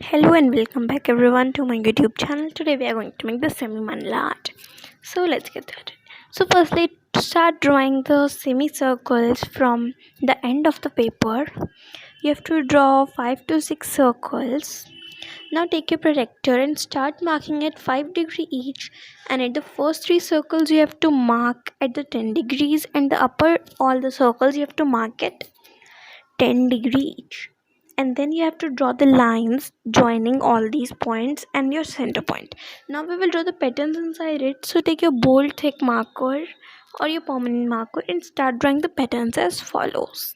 Hello and welcome back everyone to my YouTube channel. Today we are going to make the semi-mandala art. So let's get started. So firstly, to start drawing the semicircles from the end of the paper, you have to draw 5 to 6 circles. Now take your protractor and start marking at 5 degrees each, and at the first 3 circles you have to mark at the 10 degrees, and the upper all the circles you have to mark at 10 degrees each. And then you have to draw the lines joining all these points and your center point. Now we will draw the patterns inside it. So take your bold thick marker or your permanent marker and start drawing the patterns as follows.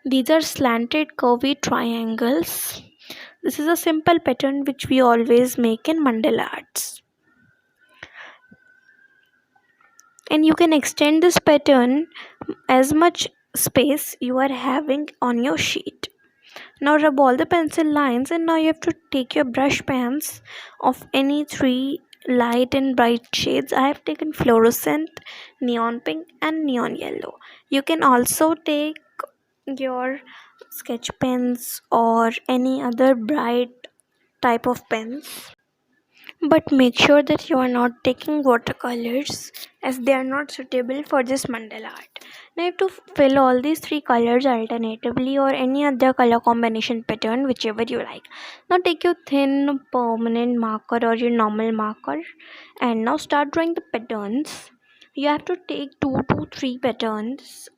These are slanted curvy triangles. This is a simple pattern which we always make in mandala arts, and you can extend this pattern as much space you are having on your sheet. Now rub all the pencil lines, and now you have to take your brush pens of any three light and bright shades. I have taken fluorescent, neon pink and neon yellow. You can also take your sketch pens or any other bright type of pens, but make sure that you are not taking watercolors as they are not suitable for this mandala art. Now you have to fill all these three colors alternatively or any other color combination pattern whichever you like. Now take your thin permanent marker or your normal marker and now start drawing the patterns. You have to take 2 to 3 patterns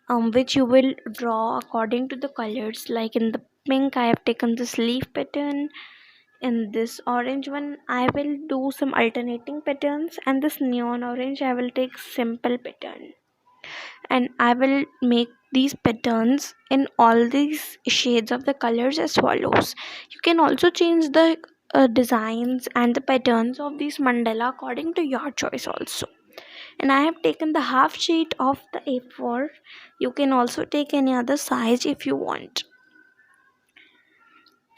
which you will draw according to the colors. Like in the pink I have taken this leaf pattern, in this orange one I will do some alternating patterns, and this neon orange I will take simple pattern, and I will make these patterns in all these shades of the colors as follows. You can also change the designs and the patterns of these mandala according to your choice also. And I have taken the half sheet of the A4. You can also take any other size if you want.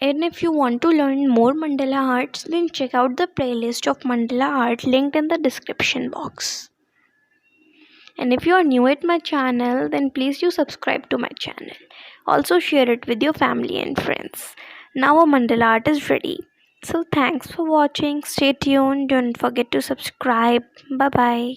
And if you want to learn more mandala arts, then check out the playlist of mandala art linked in the description box. And if you are new at my channel, then please do subscribe to my channel. Also share it with your family and friends. Now a mandala art is ready. So thanks for watching. Stay tuned. Don't forget to subscribe. Bye bye.